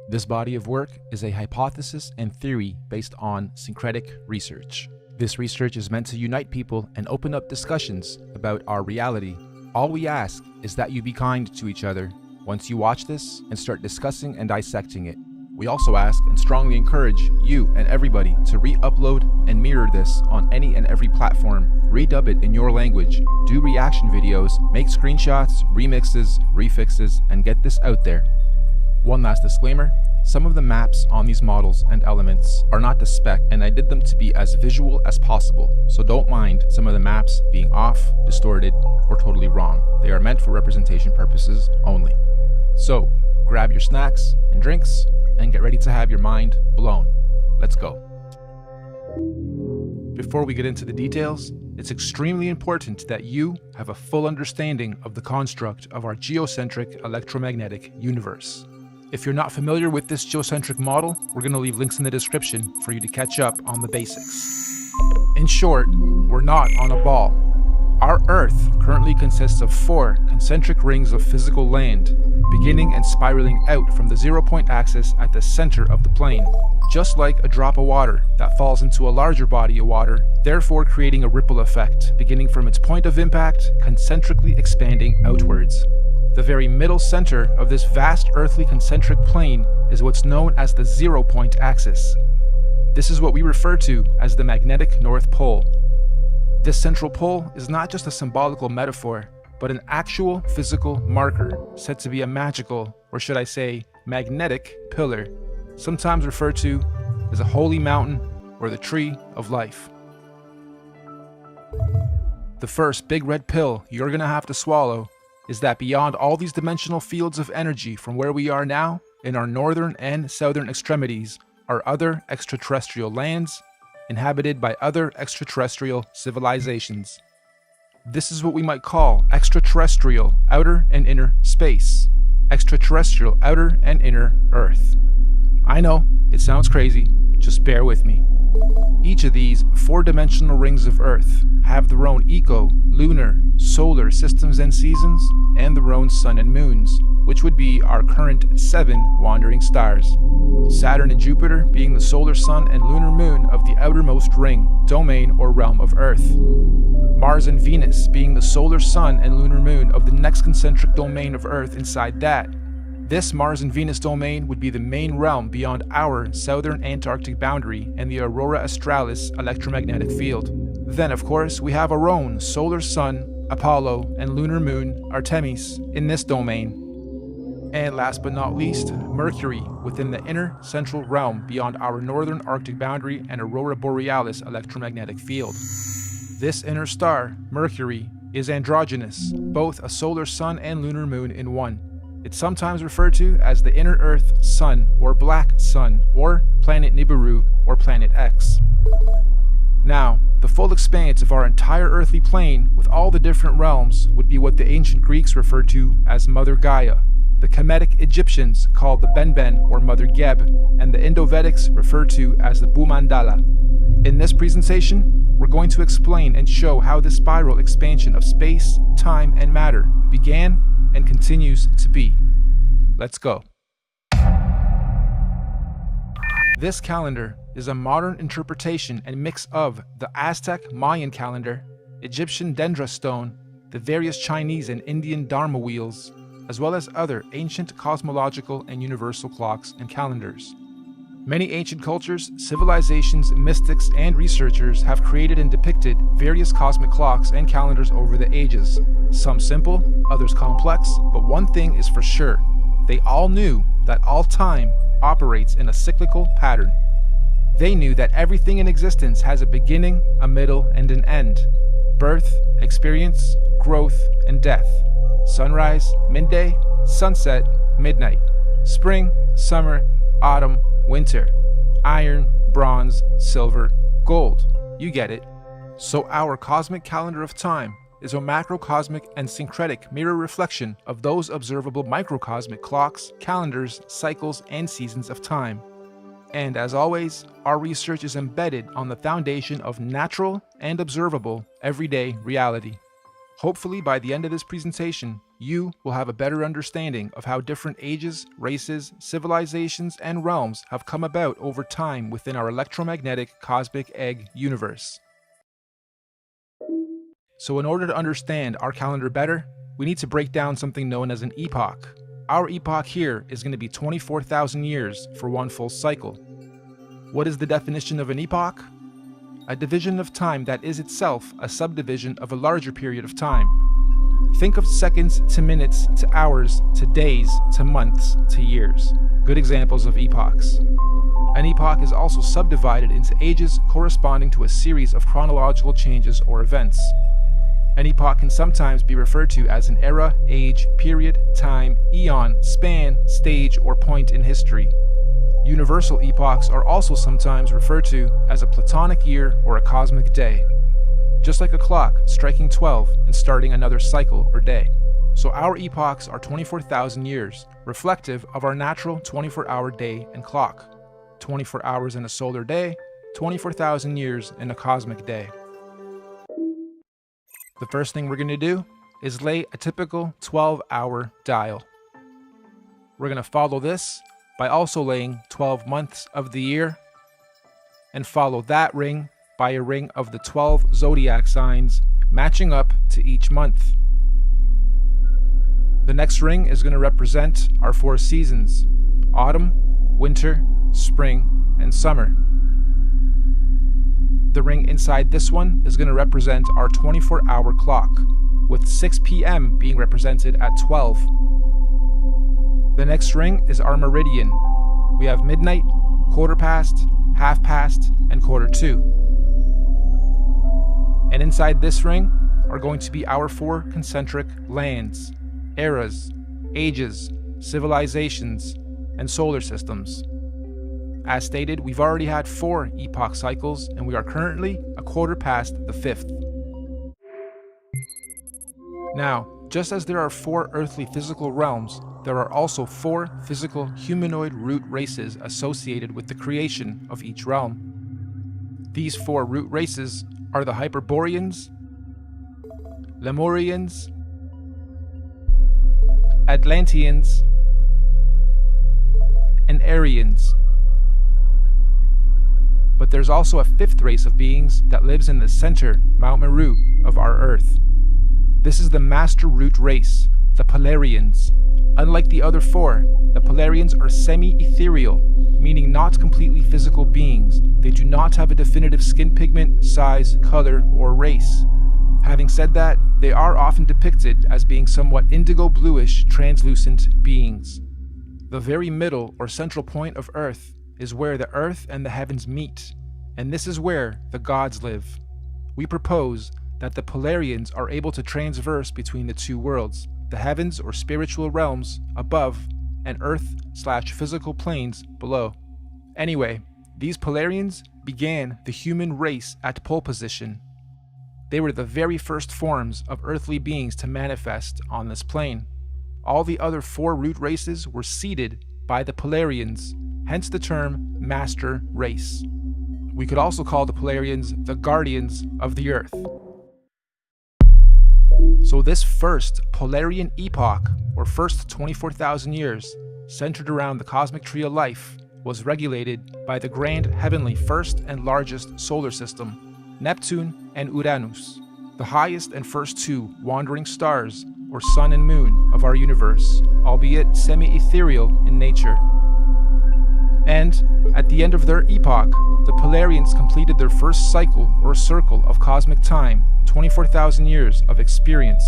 This body of work is a hypothesis and theory based on syncretic research. This research is meant to unite people and open up discussions about our reality. All we ask is that you be kind to each other once you watch this and start discussing and dissecting it. We also ask and strongly encourage you and everybody to re-upload and mirror this on any and every platform. Redub it in your language, do reaction videos, make screenshots, remixes, refixes, and get this out there. One last disclaimer, some of the maps on these models and elements are not to spec, and I did them to be as visual as possible, so don't mind some of the maps being off, distorted, or totally wrong. They are meant for representation purposes only. So, grab your snacks and drinks, and get ready to have your mind blown. Let's go. Before we get into the details, it's extremely important that you have a full understanding of the construct of our geocentric electromagnetic universe. If you're not familiar with this geocentric model, we're going to leave links in the description for you to catch up on the basics. In short, we're not on a ball. Our Earth currently consists of 4 concentric rings of physical land, beginning and spiraling out from the 0-point axis at the center of the plane, just like a drop of water that falls into a larger body of water, therefore creating a ripple effect, beginning from its point of impact, concentrically expanding outwards. The very middle center of this vast earthly concentric plane is what's known as the 0-point axis. This is what we refer to as the magnetic North Pole. This central pole is not just a symbolical metaphor, but an actual physical marker said to be a magical, or should I say, magnetic pillar, sometimes referred to as a holy mountain or the tree of life. The first big red pill you're gonna have to swallow is that beyond all these dimensional fields of energy from where we are now, in our northern and southern extremities, are other extraterrestrial lands inhabited by other extraterrestrial civilizations. This is what we might call extraterrestrial outer and inner space, extraterrestrial outer and inner Earth. I know, it sounds crazy, just bear with me. Each of these 4-dimensional rings of Earth have their own lunar, solar systems and seasons, and their own sun and moons, which would be our current 7 wandering stars. Saturn and Jupiter being the solar sun and lunar moon of the outermost ring, domain, or realm of Earth. Mars and Venus being the solar sun and lunar moon of the next concentric domain of Earth inside that. This Mars and Venus domain would be the main realm beyond our southern Antarctic boundary and the Aurora Australis electromagnetic field. Then, of course, we have our own solar sun, Apollo, and lunar moon, Artemis, in this domain. And last but not least, Mercury within the inner central realm beyond our northern Arctic boundary and Aurora Borealis electromagnetic field. This inner star, Mercury, is androgynous, both a solar sun and lunar moon in one. It's sometimes referred to as the inner Earth Sun or Black Sun or Planet Nibiru or Planet X. Now, the full expanse of our entire earthly plane with all the different realms would be what the ancient Greeks referred to as Mother Gaia, the Kemetic Egyptians called the Benben or Mother Geb, and the Indo-Vedics referred to as the Bhumandala. In this presentation, we're going to explain and show how this spiral expansion of space, time, and matter began and continues to be. Let's go. This calendar is a modern interpretation and mix of the Aztec Mayan calendar, Egyptian dendra stone, the various Chinese and Indian dharma wheels, as well as other ancient cosmological and universal clocks and calendars. Many ancient cultures, civilizations, mystics, and researchers have created and depicted various cosmic clocks and calendars over the ages. Some simple, others complex, but one thing is for sure. They all knew that all time operates in a cyclical pattern. They knew that everything in existence has a beginning, a middle, and an end. Birth, experience, growth, and death. Sunrise, midday, sunset, midnight. Spring, summer, autumn, winter. Iron, bronze, silver, gold. You get it. So our cosmic calendar of time is a macrocosmic and syncretic mirror reflection of those observable microcosmic clocks, calendars, cycles, and seasons of time. And as always, our research is embedded on the foundation of natural and observable everyday reality. Hopefully, by the end of this presentation, you will have a better understanding of how different ages, races, civilizations, and realms have come about over time within our electromagnetic cosmic egg universe. So in order to understand our calendar better, we need to break down something known as an epoch. Our epoch here is going to be 24,000 years for one full cycle. What is the definition of an epoch? A division of time that is itself a subdivision of a larger period of time. Think of seconds to minutes to hours to days to months to years. Good examples of epochs. An epoch is also subdivided into ages corresponding to a series of chronological changes or events. An epoch can sometimes be referred to as an era, age, period, time, eon, span, stage, or point in history. Universal epochs are also sometimes referred to as a platonic year or a cosmic day. Just like a clock striking 12 and starting another cycle or day. So our epochs are 24,000 years, reflective of our natural 24-hour day and clock. 24 hours in a solar day, 24,000 years in a cosmic day. The first thing we're going to do is lay a typical 12-hour dial. We're going to follow this by also laying 12 months of the year, and follow that ring by a ring of the 12 zodiac signs matching up to each month. The next ring is going to represent our 4 seasons: autumn, winter, spring, and summer. The ring inside this one is going to represent our 24-hour clock, with 6 p.m. being represented at 12. The next ring is our meridian. We have midnight, quarter past, half past, and quarter to. And inside this ring are going to be our 4 concentric lands, eras, ages, civilizations, and solar systems. As stated, we've already had 4 epoch cycles, and we are currently a quarter past the 5th. Now, just as there are 4 earthly physical realms, there are also 4 physical humanoid root races associated with the creation of each realm. These 4 root races are the Hyperboreans, Lemurians, Atlanteans, and Aryans. But there's also a 5th race of beings that lives in the center, Mount Meru, of our Earth. This is the Master Root race, the Polarians. Unlike the other 4, the Polarians are semi-ethereal, meaning not completely physical beings. They do not have a definitive skin pigment, size, color, or race. Having said that, they are often depicted as being somewhat indigo-bluish, translucent beings. The very middle or central point of Earth is where the earth and the heavens meet, and this is where the gods live. We propose that the Polarians are able to transverse between the 2 worlds, the heavens or spiritual realms above, and earth/physical planes below. Anyway, these Polarians began the human race at pole position. They were the very first forms of earthly beings to manifest on this plane. All the other 4 root races were seeded by the Polarians, hence the term Master Race. We could also call the Polarians the guardians of the Earth. So this first Polarian epoch, or first 24,000 years, centered around the cosmic tree of life, was regulated by the grand heavenly first and largest solar system, Neptune and Uranus, the highest and first 2 wandering stars, or sun and moon, of our universe, albeit semi-ethereal in nature. And, at the end of their epoch, the Polarians completed their first cycle or circle of cosmic time, 24,000 years of experience.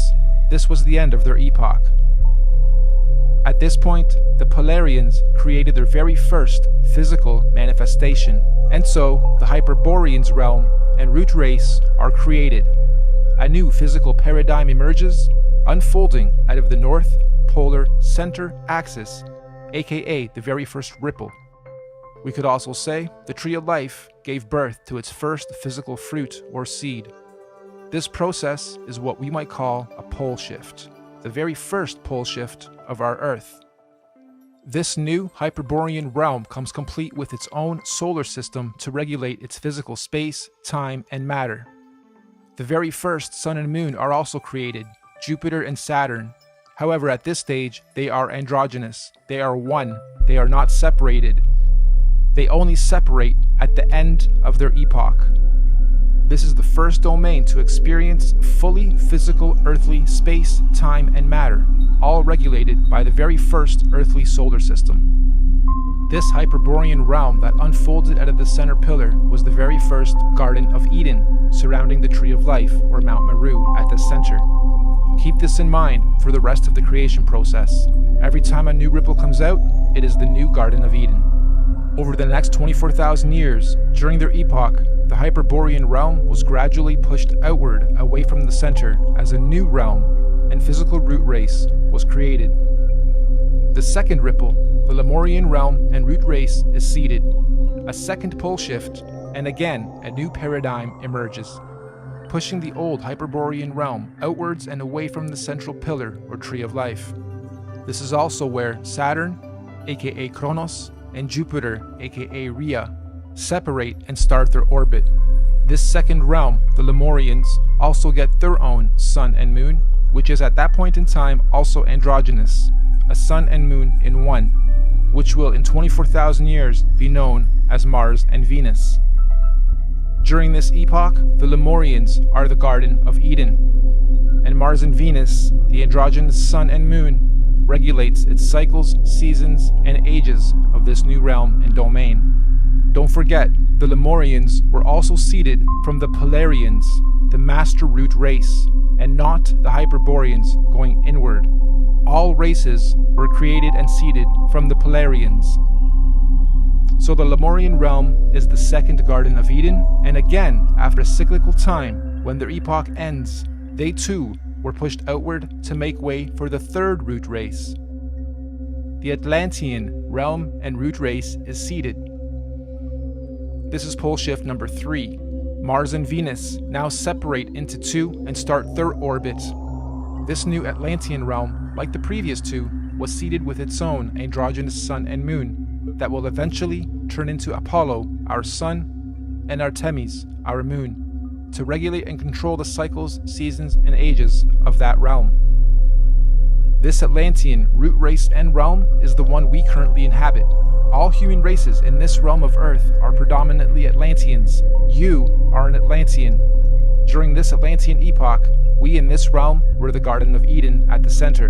This was the end of their epoch. At this point, the Polarians created their very first physical manifestation, and so the Hyperboreans realm and root race are created. A new physical paradigm emerges, unfolding out of the North Polar Center Axis, aka the very first ripple. We could also say the tree of life gave birth to its first physical fruit or seed. This process is what we might call a pole shift, the very first pole shift of our Earth. This new Hyperborean realm comes complete with its own solar system to regulate its physical space, time, and matter. The very first sun and moon are also created, Jupiter and Saturn. However, at this stage, they are androgynous. They are one. They are not separated. They only separate at the end of their epoch. This is the first domain to experience fully physical earthly space, time, and matter, all regulated by the very first earthly solar system. This Hyperborean realm that unfolded out of the center pillar was the very first Garden of Eden, surrounding the Tree of Life, or Mount Meru, at the center. Keep this in mind for the rest of the creation process. Every time a new ripple comes out, it is the new Garden of Eden. Over the next 24,000 years, during their epoch, the Hyperborean realm was gradually pushed outward away from the center as a new realm and physical root race was created. The second ripple, the Lemurian realm and root race, is seeded. A second pole shift, and again a new paradigm emerges, pushing the old Hyperborean realm outwards and away from the central pillar or Tree of Life. This is also where Saturn, aka Kronos, and Jupiter, aka Rhea, separate and start their orbit. This second realm, the Lemurians, also get their own sun and moon, which is at that point in time also androgynous, a sun and moon in one, which will in 24,000 years be known as Mars and Venus. During this epoch, the Lemurians are the Garden of Eden, and Mars and Venus, the androgynous sun and moon, regulates its cycles, seasons, and ages of this new realm and domain. Don't forget, the Lemurians were also seeded from the Polarians, the master root race, and not the Hyperboreans going inward. All races were created and seeded from the Polarians. So the Lemurian realm is the second Garden of Eden, and again, after a cyclical time, when their epoch ends, they too were pushed outward to make way for the third root race. The Atlantean realm and root race is seeded. This is pole shift number 3. Mars and Venus now separate into two and start their orbit. This new Atlantean realm, like the previous two, was seeded with its own androgynous sun and moon that will eventually turn into Apollo, our sun, and Artemis, our moon, to regulate and control the cycles, seasons, and ages of that realm. This Atlantean root race and realm is the one we currently inhabit. All human races in this realm of Earth are predominantly Atlanteans. You are an Atlantean. During this Atlantean epoch, we in this realm were the Garden of Eden at the center.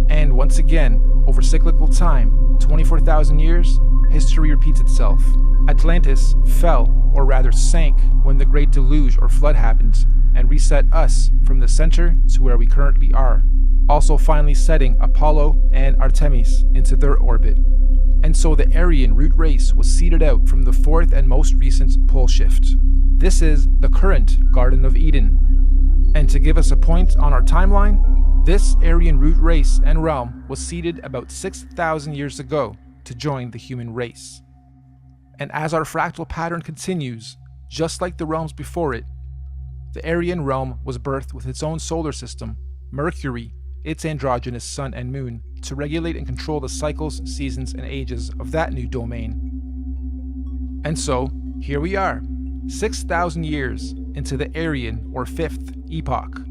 And once again, over cyclical time, 24,000 years, history repeats itself. Atlantis fell, or rather sank, when the Great Deluge or Flood happened, and reset us from the center to where we currently are, also finally setting Apollo and Artemis into their orbit. And so the Aryan root race was seeded out from the fourth and most recent pole shift. This is the current Garden of Eden. And to give us a point on our timeline, this Aryan root race and realm was seeded about 6,000 years ago to join the human race. And as our fractal pattern continues, just like the realms before it, the Aryan realm was birthed with its own solar system, Mercury, its androgynous sun and moon, to regulate and control the cycles, seasons, and ages of that new domain. And so, here we are, 6,000 years into the Aryan or fifth epoch.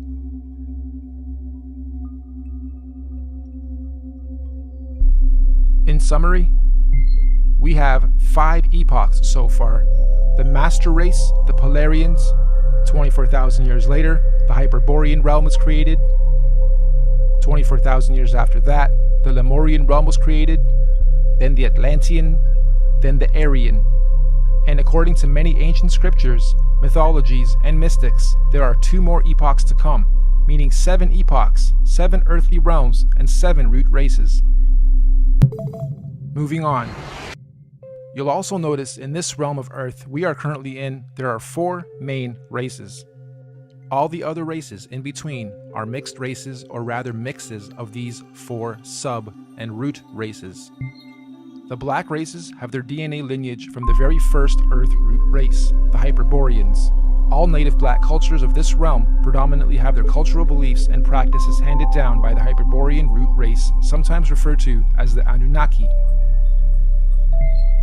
In summary, we have 5 epochs so far. The Master Race, the Polarians. 24,000 years later, the Hyperborean realm was created. 24,000 years after that, the Lemurian realm was created. Then the Atlantean, then the Aryan. And according to many ancient scriptures, mythologies, and mystics, there are 2 more epochs to come, meaning 7 epochs, 7 earthly realms, and 7 root races. Moving on. You'll also notice in this realm of Earth we are currently in, there are 4 main races. All the other races in between are mixed races, or rather mixes of these 4 sub and root races. The black races have their DNA lineage from the very first Earth root race, the Hyperboreans. All native black cultures of this realm predominantly have their cultural beliefs and practices handed down by the Hyperborean root race, sometimes referred to as the Anunnaki.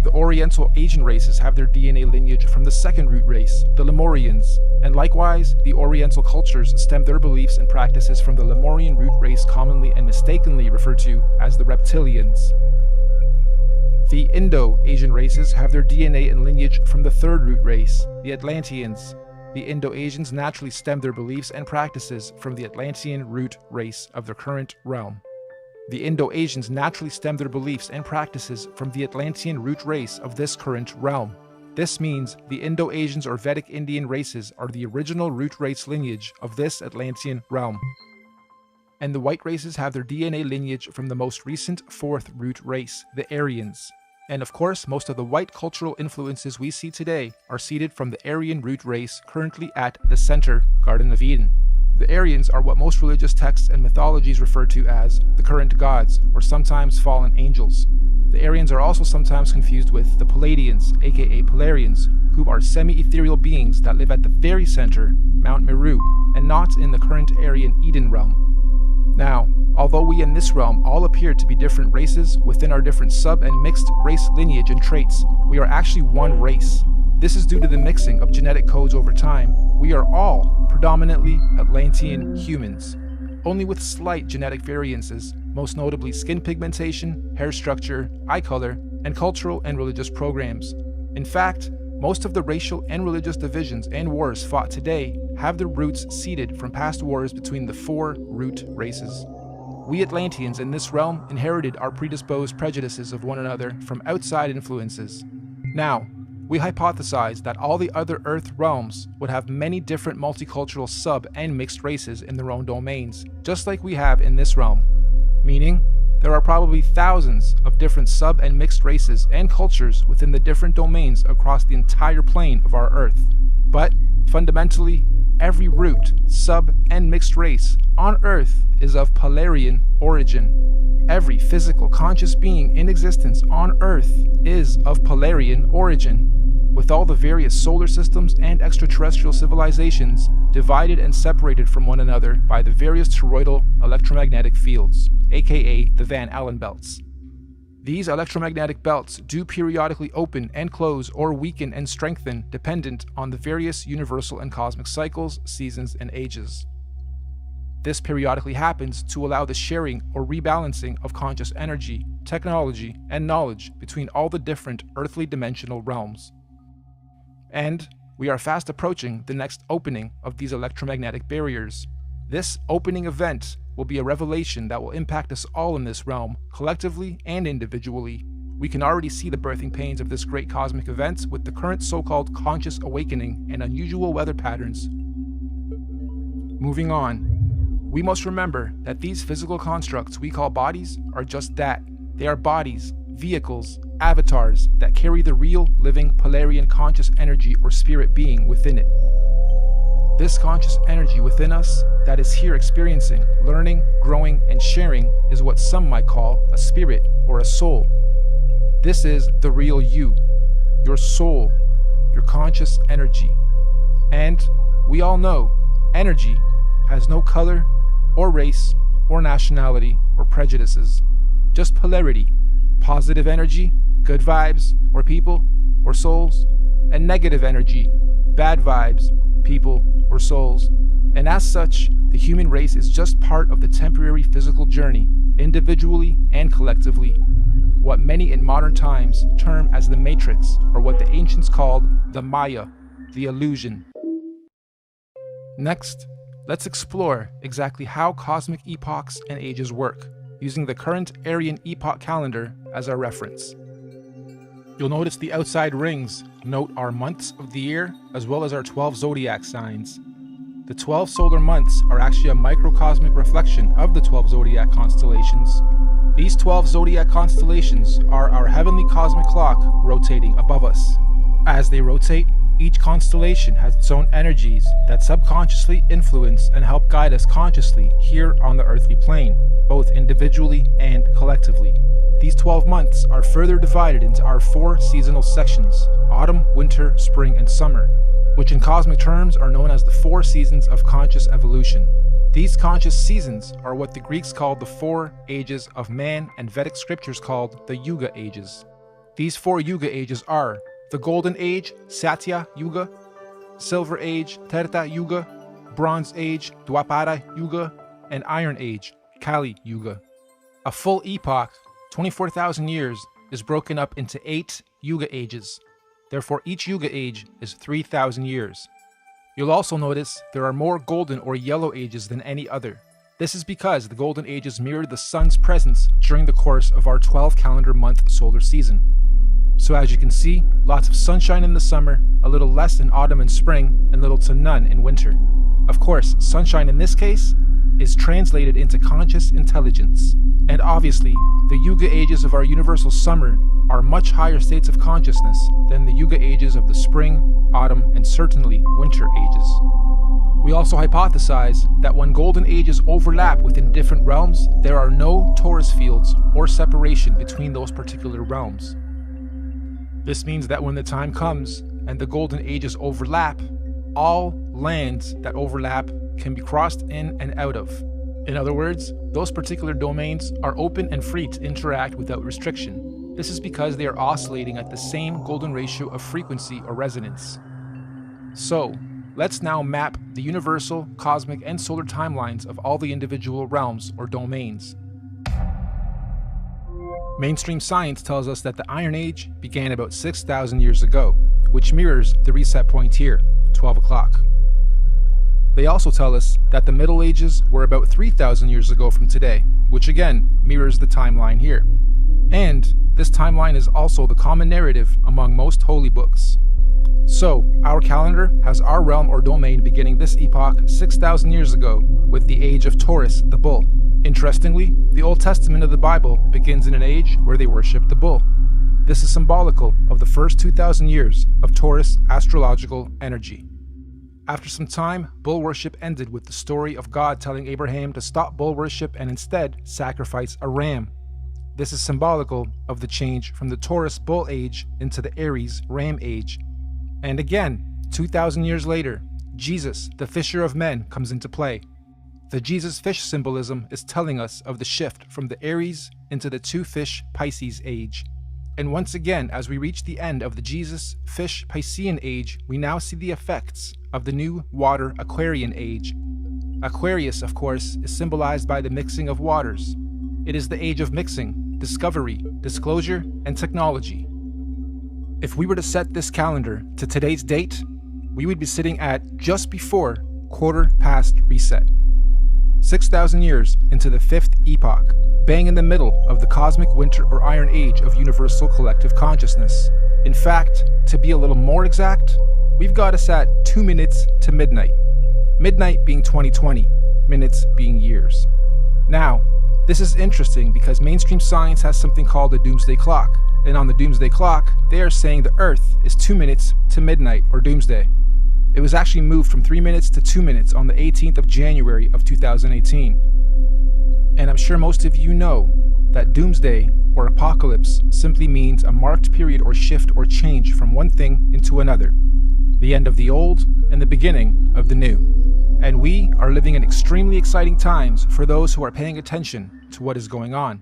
The Oriental Asian races have their DNA lineage from the second root race, the Lemurians, and likewise, the Oriental cultures stem their beliefs and practices from the Lemurian root race commonly and mistakenly referred to as the reptilians. The Indo-Asian races have their DNA and lineage from the third root race, the Atlanteans. The Indo-Asians naturally stem their beliefs and practices from the Atlantean root race of their current realm. The Indo-Asians naturally stem their beliefs and practices from the Atlantean root race of this current realm. This means the Indo-Asians or Vedic Indian races are the original root race lineage of this Atlantean realm. And the white races have their DNA lineage from the most recent fourth root race, the Aryans. And of course, most of the white cultural influences we see today are seeded from the Aryan root race currently at the center, Garden of Eden. The Aryans are what most religious texts and mythologies refer to as the current gods, or sometimes fallen angels. The Aryans are also sometimes confused with the Palladians, aka Polarians, who are semi-ethereal beings that live at the very center, Mount Meru, and not in the current Aryan Eden realm. Now, although we in this realm all appear to be different races within our different sub and mixed race lineage and traits, we are actually one race. This is due to the mixing of genetic codes over time. We are all predominantly Atlantean humans, only with slight genetic variances, most notably skin pigmentation, hair structure, eye color, and cultural and religious programs. In fact, most of the racial and religious divisions and wars fought today have their roots seeded from past wars between the four root races. We Atlanteans in this realm inherited our predisposed prejudices of one another from outside influences. Now, we hypothesize that all the other Earth realms would have many different multicultural sub and mixed races in their own domains, just like we have in this realm. Meaning, there are probably thousands of different sub and mixed races and cultures within the different domains across the entire plane of our Earth. But, fundamentally, every root, sub, and mixed race on Earth is of Polarian origin. Every physical conscious being in existence on Earth is of Polarian origin, with all the various solar systems and extraterrestrial civilizations divided and separated from one another by the various toroidal electromagnetic fields, aka the Van Allen belts. These electromagnetic belts do periodically open and close or weaken and strengthen dependent on the various universal and cosmic cycles, seasons, and ages. This periodically happens to allow the sharing or rebalancing of conscious energy, technology, and knowledge between all the different earthly dimensional realms. And we are fast approaching the next opening of these electromagnetic barriers. This opening event will be a revelation that will impact us all in this realm, collectively and individually. We can already see the birthing pains of this great cosmic event with the current so-called conscious awakening and unusual weather patterns. Moving on, we must remember that these physical constructs we call bodies are just that. They are bodies, vehicles, avatars that carry the real, living, Polarian conscious energy or spirit being within it. This conscious energy within us that is here experiencing, learning, growing, and sharing is what some might call a spirit or a soul. This is the real you, your soul, your conscious energy. And we all know energy has no color or race or nationality or prejudices, just polarity, positive energy, good vibes or people or souls, and negative energy, bad vibes, people or souls. And as such, the human race is just part of the temporary physical journey, individually and collectively, what many in modern times term as the matrix, or what the ancients called the Maya, the illusion. Next, let's explore exactly how cosmic epochs and ages work, using the current Aryan epoch calendar as our reference. You'll notice the outside rings note our months of the year as well as our 12 zodiac signs. The 12 solar months are actually a microcosmic reflection of the 12 zodiac constellations. These 12 zodiac constellations are our heavenly cosmic clock rotating above us. As they rotate, each constellation has its own energies that subconsciously influence and help guide us consciously here on the earthly plane, both individually and collectively. These 12 months are further divided into our 4 seasonal sections: autumn, winter, spring, and summer, which in cosmic terms are known as the 4 seasons of conscious evolution. These conscious seasons are what the Greeks called the 4 ages of man and Vedic scriptures called the Yuga ages. These 4 Yuga ages are the Golden Age, Satya Yuga, Silver Age, Treta Yuga, Bronze Age, Dwapara Yuga, and Iron Age, Kali Yuga. A full epoch, 24,000 years, is broken up into 8 Yuga ages. Therefore, each Yuga age is 3,000 years. You'll also notice there are more golden or yellow ages than any other. This is because the golden ages mirror the sun's presence during the course of our 12 calendar month solar season. So as you can see, lots of sunshine in the summer, a little less in autumn and spring, and little to none in winter. Of course, sunshine in this case is translated into conscious intelligence. And obviously, the Yuga ages of our universal summer are much higher states of consciousness than the Yuga ages of the spring, autumn, and certainly winter ages. We also hypothesize that when golden ages overlap within different realms, there are no torus fields or separation between those particular realms. This means that when the time comes and the golden ages overlap, all lands that overlap can be crossed in and out of. In other words, those particular domains are open and free to interact without restriction. This is because they are oscillating at the same golden ratio of frequency or resonance. So, let's now map the universal, cosmic, and solar timelines of all the individual realms or domains. Mainstream science tells us that the Iron Age began about 6,000 years ago, which mirrors the reset point here, 12 o'clock. They also tell us that the Middle Ages were about 3,000 years ago from today, which again mirrors the timeline here. And this timeline is also the common narrative among most holy books. So, our calendar has our realm or domain beginning this epoch 6,000 years ago with the age of Taurus, the bull. Interestingly, the Old Testament of the Bible begins in an age where they worship the bull. This is symbolical of the first 2,000 years of Taurus astrological energy. After some time, bull worship ended with the story of God telling Abraham to stop bull worship and instead sacrifice a ram. This is symbolical of the change from the Taurus bull age into the Aries ram age. And again, 2,000 years later, Jesus, the fisher of men, comes into play. The Jesus fish symbolism is telling us of the shift from the Aries into the 2-fish Pisces age. And once again, as we reach the end of the Jesus fish Piscean age, we now see the effects of the new water Aquarian age. Aquarius, of course, is symbolized by the mixing of waters. It is the age of mixing, discovery, disclosure, and technology. If we were to set this calendar to today's date, we would be sitting at just before quarter past reset. 6,000 years into the 5th epoch, bang in the middle of the cosmic winter or iron age of universal collective consciousness. In fact, to be a little more exact, we've got us at 2 minutes to midnight. Midnight being 2020, minutes being years. Now, this is interesting because mainstream science has something called a doomsday clock. And on the doomsday clock, they are saying the Earth is 2 minutes to midnight or doomsday. It was actually moved from 3 minutes to 2 minutes on the 18th of January of 2018. And I'm sure most of you know that doomsday or apocalypse simply means a marked period or shift or change from one thing into another. The end of the old and the beginning of the new. And we are living in extremely exciting times for those who are paying attention to what is going on.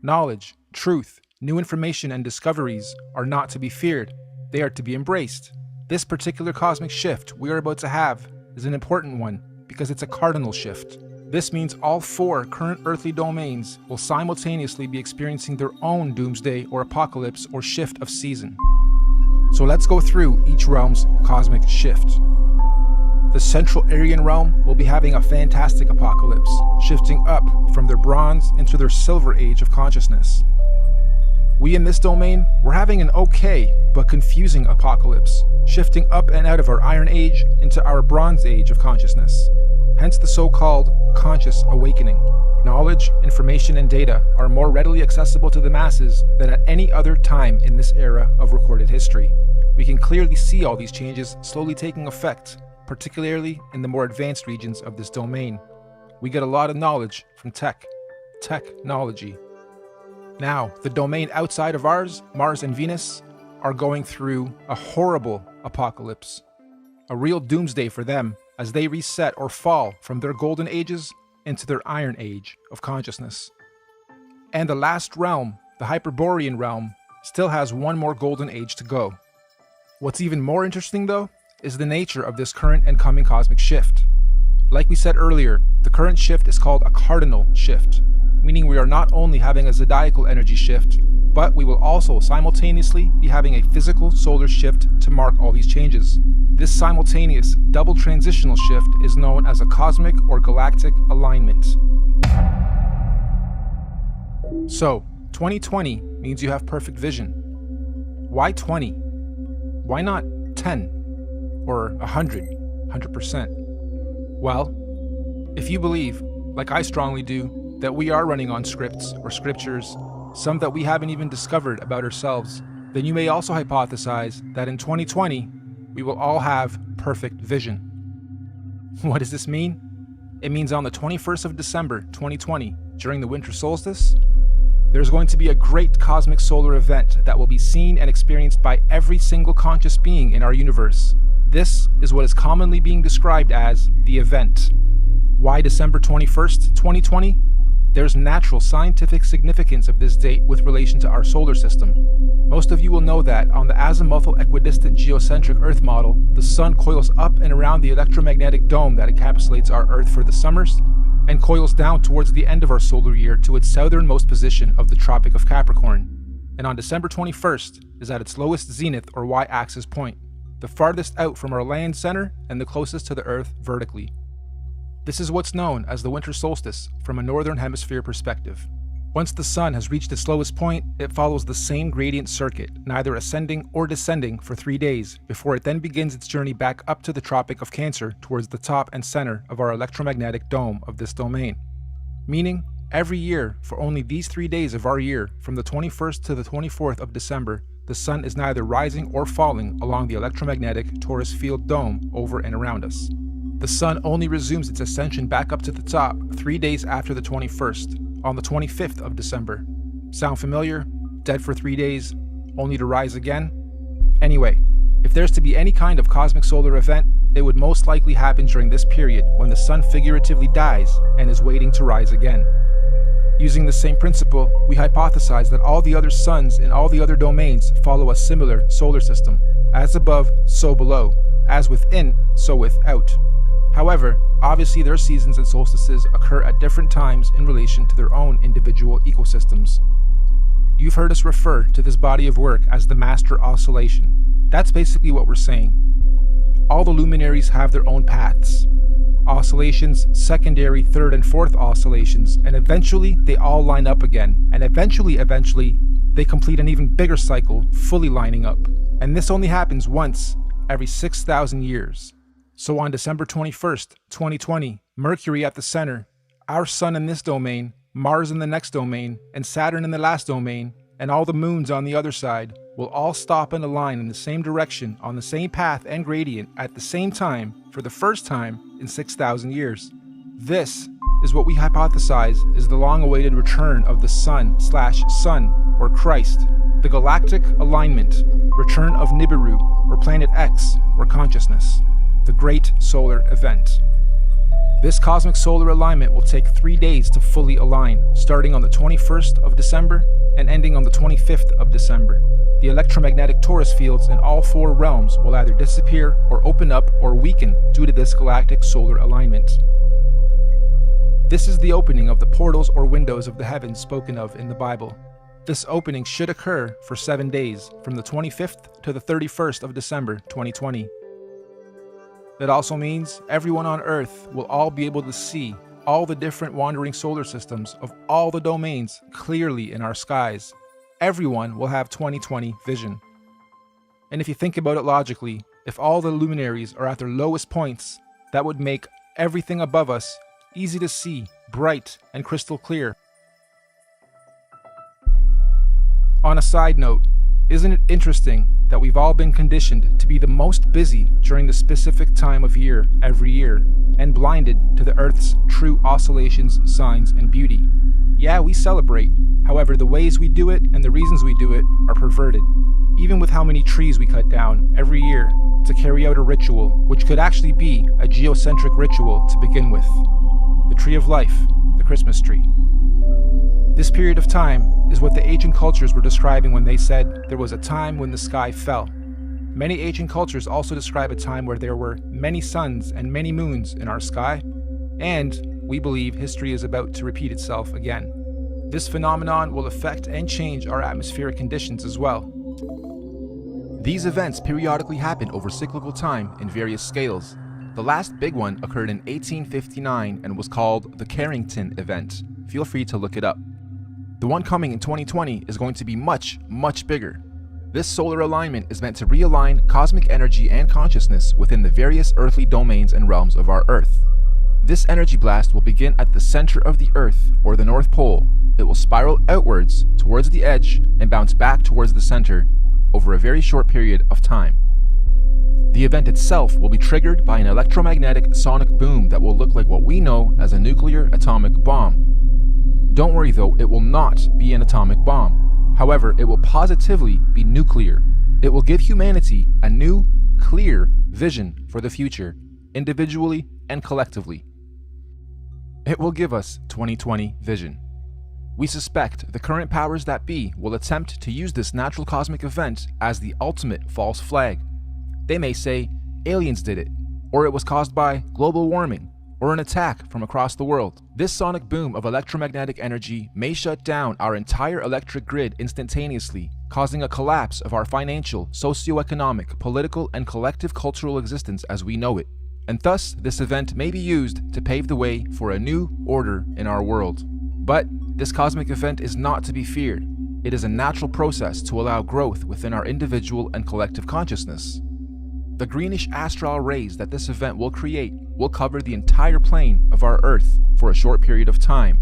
Knowledge, truth, new information and discoveries are not to be feared. They are to be embraced. This particular cosmic shift we are about to have is an important one because it's a cardinal shift. This means all 4 current earthly domains will simultaneously be experiencing their own doomsday or apocalypse or shift of season. So let's go through each realm's cosmic shift. The Central Aryan realm will be having a fantastic apocalypse, shifting up from their bronze into their silver age of consciousness. We in this domain, we're having an okay but confusing apocalypse, shifting up and out of our Iron Age into our Bronze Age of consciousness. Hence the so-called conscious awakening. Knowledge, information, and data are more readily accessible to the masses than at any other time in this era of recorded history. We can clearly see all these changes slowly taking effect, particularly in the more advanced regions of this domain. We get a lot of knowledge from technology. Now, the domain outside of ours, Mars and Venus, are going through a horrible apocalypse. A real doomsday for them as they reset or fall from their golden ages into their iron age of consciousness. And the last realm, the Hyperborean realm, still has one more golden age to go. What's even more interesting, though, is the nature of this current and coming cosmic shift. Like we said earlier, the current shift is called a cardinal shift, meaning we are not only having a zodiacal energy shift, but we will also simultaneously be having a physical solar shift to mark all these changes. This simultaneous double transitional shift is known as a cosmic or galactic alignment. So, 2020 means you have perfect vision. Why 20? Why not 10? Or 100%? Well, if you believe, like I strongly do, that we are running on scripts or scriptures, some that we haven't even discovered about ourselves, then you may also hypothesize that in 2020, we will all have perfect vision. What does this mean? It means on the 21st of December, 2020, during the winter solstice, there's going to be a great cosmic solar event that will be seen and experienced by every single conscious being in our universe. This is what is commonly being described as the event. Why December 21st, 2020? There's natural scientific significance of this date with relation to our solar system. Most of you will know that on the azimuthal equidistant geocentric Earth model, the Sun coils up and around the electromagnetic dome that encapsulates our Earth for the summers, and coils down towards the end of our solar year to its southernmost position of the Tropic of Capricorn. And on December 21st is at its lowest zenith or y-axis point, the farthest out from our land center and the closest to the Earth vertically. This is what's known as the winter solstice from a northern hemisphere perspective. Once the sun has reached its lowest point, it follows the same gradient circuit, neither ascending or descending for 3 days, before it then begins its journey back up to the Tropic of Cancer towards the top and center of our electromagnetic dome of this domain. Meaning, every year, for only these 3 days of our year, from the 21st to the 24th of December, the sun is neither rising or falling along the electromagnetic torus field dome over and around us. The sun only resumes its ascension back up to the top 3 days after the 21st, on the 25th of December. Sound familiar? Dead for 3 days, only to rise again? Anyway, if there's to be any kind of cosmic solar event, it would most likely happen during this period when the sun figuratively dies and is waiting to rise again. Using the same principle, we hypothesize that all the other suns in all the other domains follow a similar solar system. As above, so below. As within, so without. However, obviously their seasons and solstices occur at different times in relation to their own individual ecosystems. You've heard us refer to this body of work as the master oscillation. That's basically what we're saying. All the luminaries have their own paths. Oscillations, secondary, third, and fourth oscillations, and eventually they all line up again, and eventually, they complete an even bigger cycle, fully lining up. And this only happens once every 6,000 years. So on December 21st, 2020, Mercury at the center, our sun in this domain, Mars in the next domain, and Saturn in the last domain, and all the moons on the other side, will all stop and align in the same direction on the same path and gradient at the same time for the first time in 6,000 years. This is what we hypothesize is the long-awaited return of the Sun/Sun, or Christ, the galactic alignment, return of Nibiru, or Planet X, or consciousness, the great solar event. This cosmic solar alignment will take 3 days to fully align, starting on the 21st of December and ending on the 25th of December. The electromagnetic torus fields in all 4 realms will either disappear or open up or weaken due to this galactic solar alignment. This is the opening of the portals or windows of the heavens spoken of in the Bible. This opening should occur for 7 days, from the 25th to the 31st of December 2020. It also means everyone on Earth will all be able to see all the different wandering solar systems of all the domains clearly in our skies. Everyone will have 2020 vision. And if you think about it logically, if all the luminaries are at their lowest points, that would make everything above us easy to see, bright, and crystal clear. On a side note, isn't it interesting that we've all been conditioned to be the most busy during the specific time of year every year, and blinded to the Earth's true oscillations, signs, and beauty? Yeah, we celebrate. However, the ways we do it and the reasons we do it are perverted. Even with how many trees we cut down every year to carry out a ritual, which could actually be a geocentric ritual to begin with. The tree of life, the Christmas tree. This period of time is what the ancient cultures were describing when they said there was a time when the sky fell. Many ancient cultures also describe a time where there were many suns and many moons in our sky, and we believe history is about to repeat itself again. This phenomenon will affect and change our atmospheric conditions as well. These events periodically happen over cyclical time in various scales. The last big one occurred in 1859 and was called the Carrington event. Feel free to look it up. The one coming in 2020 is going to be much, much bigger. This solar alignment is meant to realign cosmic energy and consciousness within the various earthly domains and realms of our Earth. This energy blast will begin at the center of the Earth, or the North Pole. It will spiral outwards towards the edge and bounce back towards the center over a very short period of time. The event itself will be triggered by an electromagnetic sonic boom that will look like what we know as a nuclear atomic bomb. Don't worry though, it will not be an atomic bomb. However, it will positively be nuclear. It will give humanity a new, clear vision for the future, individually and collectively. It will give us 2020 vision. We suspect the current powers that be will attempt to use this natural cosmic event as the ultimate false flag. They may say aliens did it, or it was caused by global warming, or an attack from across the world. This sonic boom of electromagnetic energy may shut down our entire electric grid instantaneously, causing a collapse of our financial, socio-economic, political, and collective cultural existence as we know it. And thus, this event may be used to pave the way for a new order in our world. But this cosmic event is not to be feared. It is a natural process to allow growth within our individual and collective consciousness. The greenish astral rays that this event will create will cover the entire plane of our Earth for a short period of time.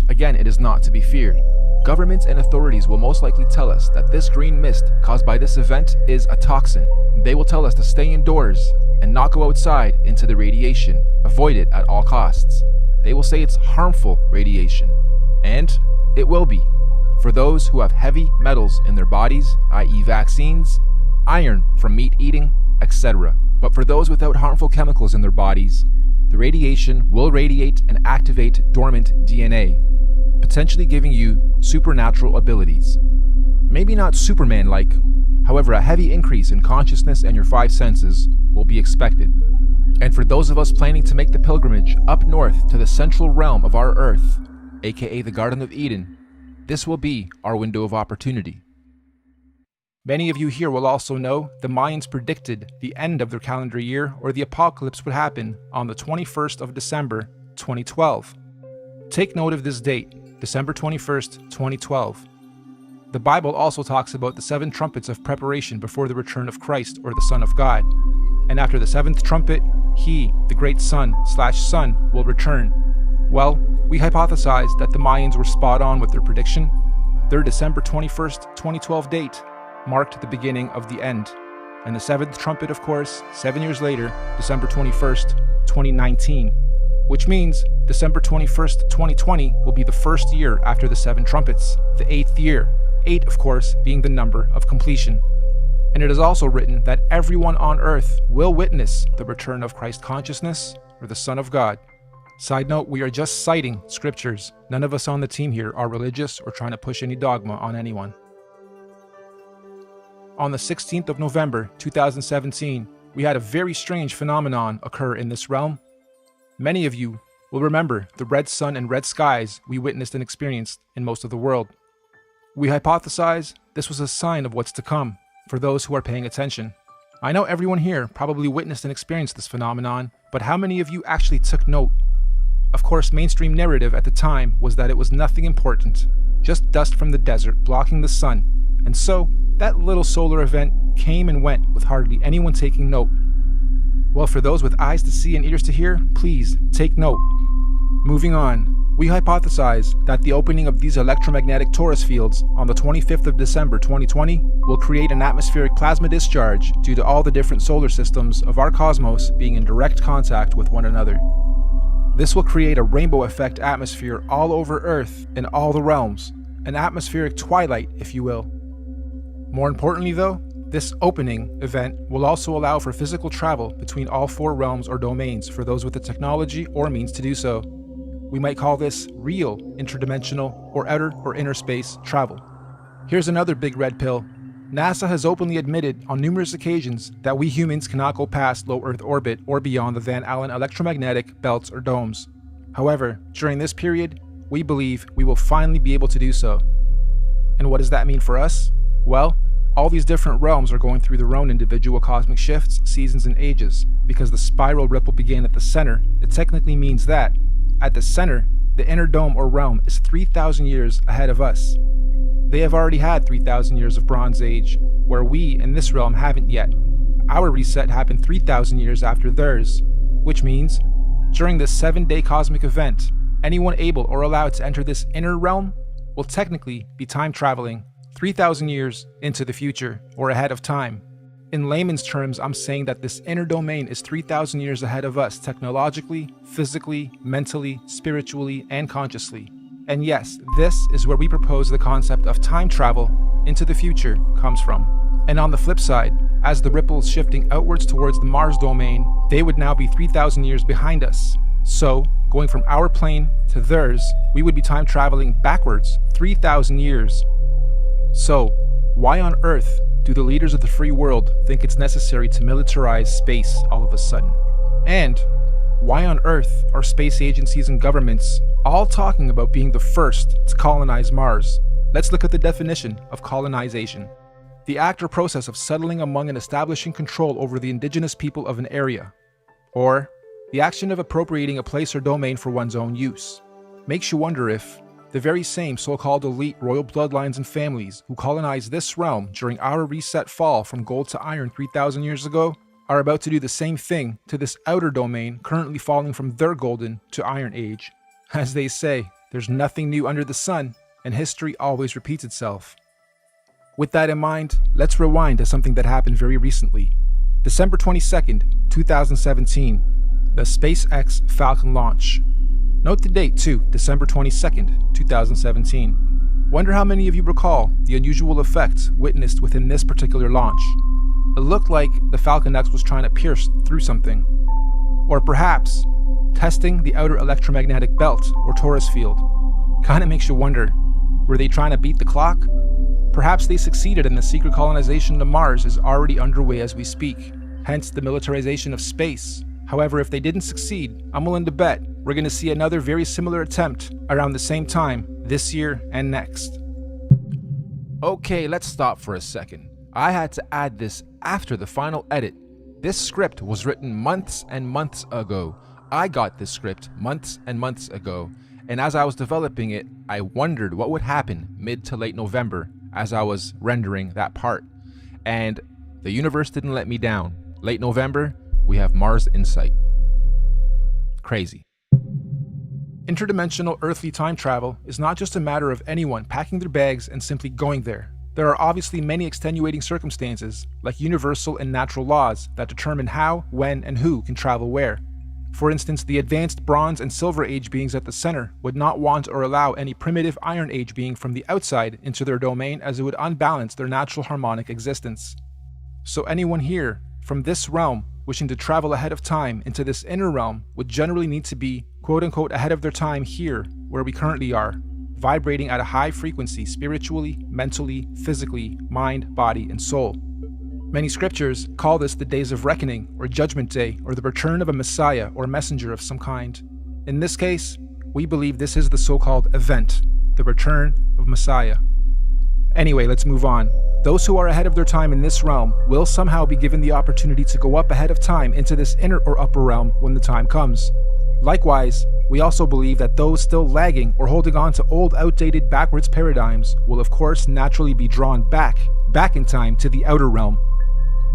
Again, it is not to be feared. Governments and authorities will most likely tell us that this green mist caused by this event is a toxin. They will tell us to stay indoors and not go outside into the radiation. Avoid it at all costs. They will say it's harmful radiation. And it will be. For those who have heavy metals in their bodies, i.e. vaccines, iron from meat eating, etc. But for those without harmful chemicals in their bodies, the radiation will radiate and activate dormant DNA, potentially giving you supernatural abilities. Maybe not Superman-like, however a heavy increase in consciousness and your 5 senses will be expected. And for those of us planning to make the pilgrimage up north to the central realm of our Earth, aka the Garden of Eden, this will be our window of opportunity. Many of you here will also know the Mayans predicted the end of their calendar year, or the apocalypse, would happen on the 21st of December, 2012. Take note of this date, December 21st, 2012. The Bible also talks about the 7 trumpets of preparation before the return of Christ, or the Son of God. And after the 7th trumpet, he, the great Son, will return. Well, we hypothesized that the Mayans were spot on with their prediction. Their December 21st, 2012 date marked the beginning of the end. And the 7th trumpet, of course, 7 years later, December 21st, 2019. Which means December 21st, 2020 will be the first year after the 7 trumpets, the 8th year. 8, of course, being the number of completion. And it is also written that everyone on earth will witness the return of Christ consciousness, or the Son of God. Side note, we are just citing scriptures. None of us on the team here are religious or trying to push any dogma on anyone. On the 16th of November, 2017, we had a very strange phenomenon occur in this realm. Many of you will remember the red sun and red skies we witnessed and experienced in most of the world. We hypothesize this was a sign of what's to come for those who are paying attention. I know everyone here probably witnessed and experienced this phenomenon, but how many of you actually took note? Of course, mainstream narrative at the time was that it was nothing important, just dust from the desert blocking the sun, and so that little solar event came and went with hardly anyone taking note. Well, for those with eyes to see and ears to hear, please take note. Moving on, we hypothesize that the opening of these electromagnetic torus fields on the 25th of December 2020 will create an atmospheric plasma discharge due to all the different solar systems of our cosmos being in direct contact with one another. This will create a rainbow effect atmosphere all over Earth in all the realms, an atmospheric twilight, if you will. More importantly though, this opening event will also allow for physical travel between all 4 realms or domains for those with the technology or means to do so. we might call this real interdimensional or outer or inner space travel. Here's another big red pill. NASA has openly admitted on numerous occasions that we humans cannot go past low Earth orbit or beyond the Van Allen electromagnetic belts or domes. However, during this period, we believe we will finally be able to do so. And what does that mean for us? Well, all these different realms are going through their own individual cosmic shifts, seasons, and ages. Because the spiral ripple began at the center, it technically means that, at the center, the inner dome or realm is 3,000 years ahead of us. They have already had 3,000 years of Bronze Age, where we in this realm haven't yet. Our reset happened 3,000 years after theirs, which means, during this 7-day cosmic event, anyone able or allowed to enter this inner realm will technically be time traveling 3,000 years into the future or ahead of time. In layman's terms, I'm saying that this inner domain is 3,000 years ahead of us technologically, physically, mentally, spiritually, and consciously. And yes, this is where we propose the concept of time travel into the future comes from. And on the flip side, as the ripple is shifting outwards towards the Mars domain, they would now be 3,000 years behind us. So, going from our plane to theirs, we would be time traveling backwards 3,000 years. So, why on earth do the leaders of the free world think it's necessary to militarize space all of a sudden? And why on earth are space agencies and governments all talking about being the first to colonize Mars? Let's look at the definition of colonization. The act or process of settling among and establishing control over the indigenous people of an area. Or, the action of appropriating a place or domain for one's own use. Makes you wonder if the very same so-called elite royal bloodlines and families who colonized this realm during our reset fall from gold to iron 3,000 years ago are about to do the same thing to this outer domain currently falling from their golden to iron age. As they say, there's nothing new under the sun, and history always repeats itself. With that in mind, let's rewind to something that happened very recently. December 22nd, 2017, the SpaceX Falcon launch. Note the date too, December 22nd, 2017. Wonder how many of you recall the unusual effects witnessed within this particular launch. It looked like the Falcon X was trying to pierce through something. Or perhaps, testing the outer electromagnetic belt or torus field. Kinda makes you wonder, were they trying to beat the clock? Perhaps they succeeded and the secret colonization to Mars is already underway as we speak, hence the militarization of space. However, if they didn't succeed, I'm willing to bet we're going to see another very similar attempt around the same time this year and next. Okay, let's stop for a second. I had to add this after the final edit. This script was written months and months ago. I got this script months and months ago, and as I was developing it, I wondered what would happen mid to late November as I was rendering that part. And the universe didn't let me down. Late November, we have Mars in sight. Crazy. Interdimensional earthly time travel is not just a matter of anyone packing their bags and simply going there. There are obviously many extenuating circumstances, like universal and natural laws, that determine how, when, and who can travel where. For instance, the advanced Bronze and Silver Age beings at the center would not want or allow any primitive Iron Age being from the outside into their domain, as it would unbalance their natural harmonic existence. So anyone here, from this realm, wishing to travel ahead of time into this inner realm would generally need to be, quote-unquote, ahead of their time here, where we currently are, vibrating at a high frequency spiritually, mentally, physically, mind, body, and soul. Many scriptures call this the days of reckoning, or judgment day, or the return of a messiah or messenger of some kind. In this case, we believe this is the so-called event, the return of Messiah. Anyway, let's move on. Those who are ahead of their time in this realm will somehow be given the opportunity to go up ahead of time into this inner or upper realm when the time comes. Likewise, we also believe that those still lagging or holding on to old, outdated, backwards paradigms will of course naturally be drawn back in time to the outer realm.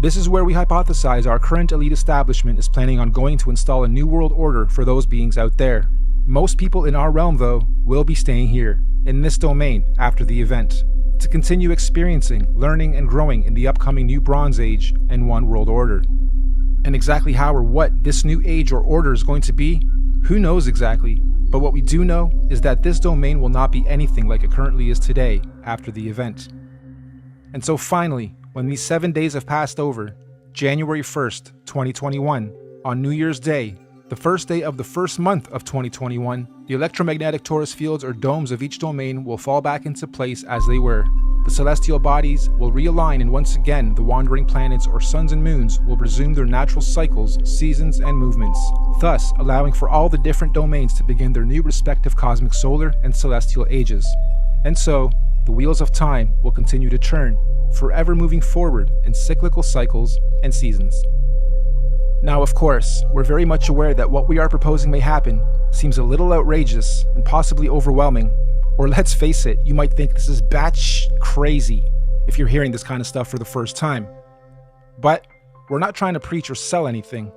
This is where we hypothesize our current elite establishment is planning on going to install a new world order for those beings out there. Most people in our realm, though, will be staying here, in this domain, after the event, to continue experiencing, learning, and growing in the upcoming new Bronze Age and One World Order. And exactly how or what this new age or order is going to be, who knows exactly, but what we do know is that this domain will not be anything like it currently is today after the event. And so finally, when these 7 days have passed over, January 1st, 2021, on New Year's Day, The first day of the first month of 2021, the electromagnetic torus fields or domes of each domain will fall back into place as they were. The celestial bodies will realign, and once again the wandering planets or suns and moons will resume their natural cycles, seasons, and movements, thus allowing for all the different domains to begin their new respective cosmic solar and celestial ages. And so, the wheels of time will continue to turn, forever moving forward in cyclical cycles and seasons. Now, of course, we're very much aware that what we are proposing may happen seems a little outrageous and possibly overwhelming, or let's face it, you might think this is batsh crazy if you're hearing this kind of stuff for the first time. But we're not trying to preach or sell anything,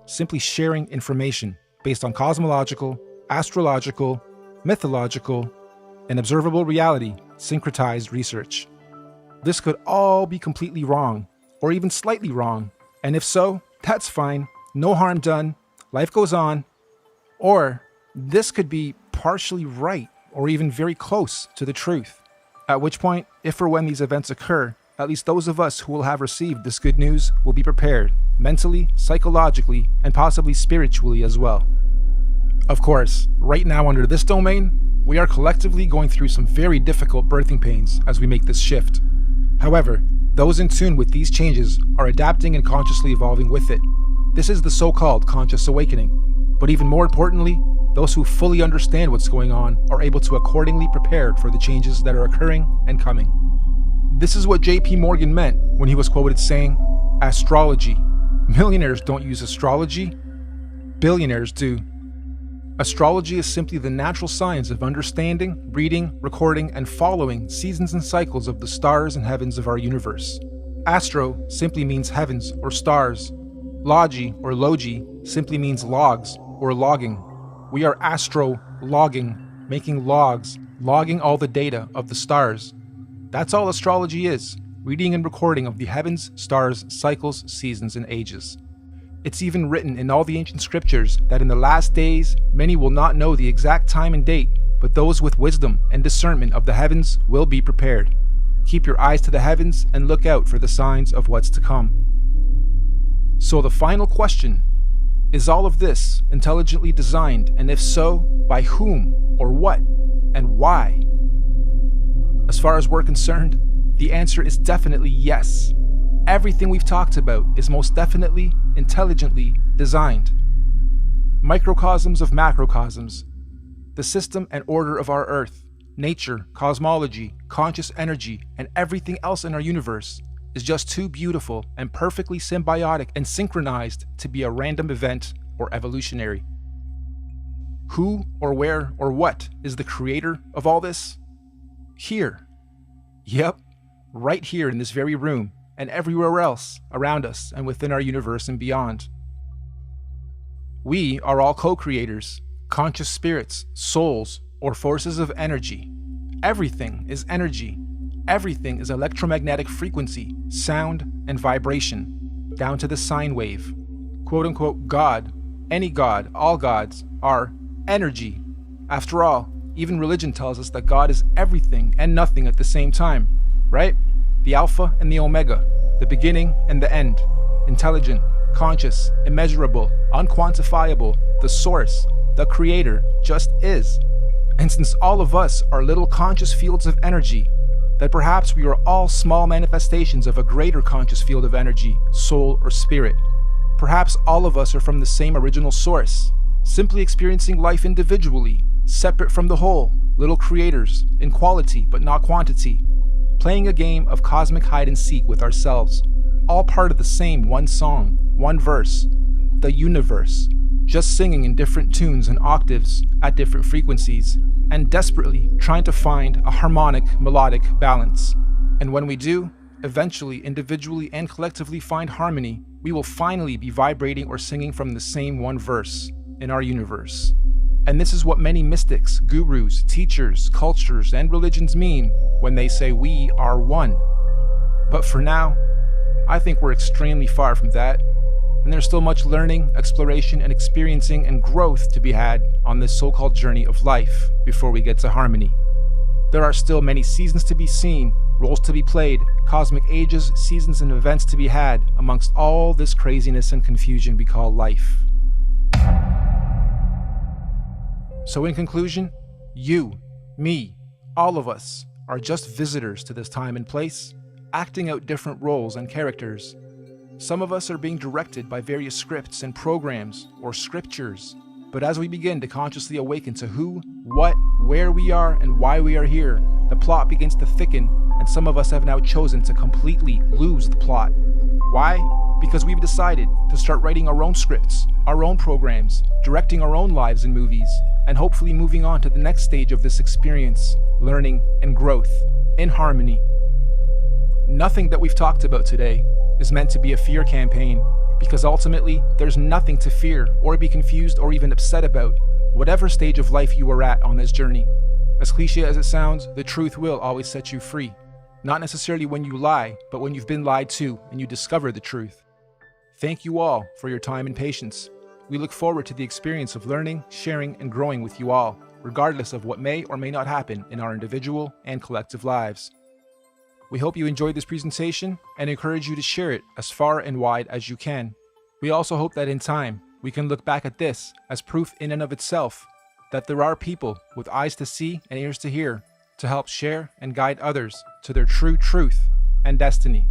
simply sharing information based on cosmological, astrological, mythological, and observable reality syncretized research. This could all be completely wrong, or even slightly wrong, and if so, that's fine, no harm done, life goes on. Or this could be partially right, or even very close to the truth. At which point, if or when these events occur, at least those of us who will have received this good news will be prepared, mentally, psychologically, and possibly spiritually as well. Of course, right now under this domain, we are collectively going through some very difficult birthing pains as we make this shift. However, those in tune with these changes are adapting and consciously evolving with it. This is the so-called conscious awakening. But even more importantly, those who fully understand what's going on are able to accordingly prepare for the changes that are occurring and coming. This is what J.P. Morgan meant when he was quoted saying, "Astrology. Millionaires don't use astrology. Billionaires do." Astrology is simply the natural science of understanding, reading, recording, and following seasons and cycles of the stars and heavens of our universe. Astro simply means heavens or stars. Logi or logi simply means logs or logging. We are astro-logging, making logs, logging all the data of the stars. That's all astrology is, reading and recording of the heavens, stars, cycles, seasons, and ages. It's even written in all the ancient scriptures that in the last days, many will not know the exact time and date, but those with wisdom and discernment of the heavens will be prepared. Keep your eyes to the heavens and look out for the signs of what's to come. So the final question, is all of this intelligently designed, and if so, by whom, or what, and why? As far as we're concerned, the answer is definitely yes. Everything we've talked about is most definitely intelligently designed. Microcosms of macrocosms, the system and order of our Earth, nature, cosmology, conscious energy, and everything else in our universe is just too beautiful and perfectly symbiotic and synchronized to be a random event or evolutionary. Who or where or what is the creator of all this? Here. Yep, right here in this very room, and everywhere else around us and within our universe and beyond. We are all co-creators, conscious spirits, souls, or forces of energy. Everything is energy. Everything is electromagnetic frequency, sound, and vibration, down to the sine wave. Quote-unquote God, any God, all gods, are energy. After all, even religion tells us that God is everything and nothing at the same time, right? The Alpha and the Omega, the beginning and the end, intelligent, conscious, immeasurable, unquantifiable, the source, the creator, just is. And since all of us are little conscious fields of energy, that perhaps we are all small manifestations of a greater conscious field of energy, soul, or spirit. Perhaps all of us are from the same original source, simply experiencing life individually, separate from the whole, little creators, in quality but not quantity, playing a game of cosmic hide and seek with ourselves, all part of the same one song, one verse, the universe, just singing in different tunes and octaves at different frequencies, and desperately trying to find a harmonic, melodic balance. And when we do, eventually, individually and collectively find harmony, we will finally be vibrating or singing from the same one verse in our universe. And this is what many mystics, gurus, teachers, cultures, and religions mean when they say we are one. But for now, I think we're extremely far from that, and there's still much learning, exploration, and experiencing and growth to be had on this so-called journey of life before we get to harmony. There are still many seasons to be seen, roles to be played, cosmic ages, seasons, and events to be had amongst all this craziness and confusion we call life. So in conclusion, you, me, all of us are just visitors to this time and place, acting out different roles and characters. Some of us are being directed by various scripts and programs or scriptures. But as we begin to consciously awaken to who, what, where we are, and why we are here, the plot begins to thicken, and some of us have now chosen to completely lose the plot. Why? Because we've decided to start writing our own scripts, our own programs, directing our own lives and movies, and hopefully moving on to the next stage of this experience, learning and growth, in harmony. Nothing that we've talked about today is meant to be a fear campaign, because ultimately, there's nothing to fear or be confused or even upset about, whatever stage of life you are at on this journey. As cliche as it sounds, the truth will always set you free. Not necessarily when you lie, but when you've been lied to and you discover the truth. Thank you all for your time and patience. We look forward to the experience of learning, sharing, and growing with you all, regardless of what may or may not happen in our individual and collective lives. We hope you enjoyed this presentation and encourage you to share it as far and wide as you can. We also hope that in time, we can look back at this as proof in and of itself that there are people with eyes to see and ears to hear to help share and guide others to their true truth and destiny.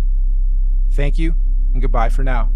Thank you and goodbye for now.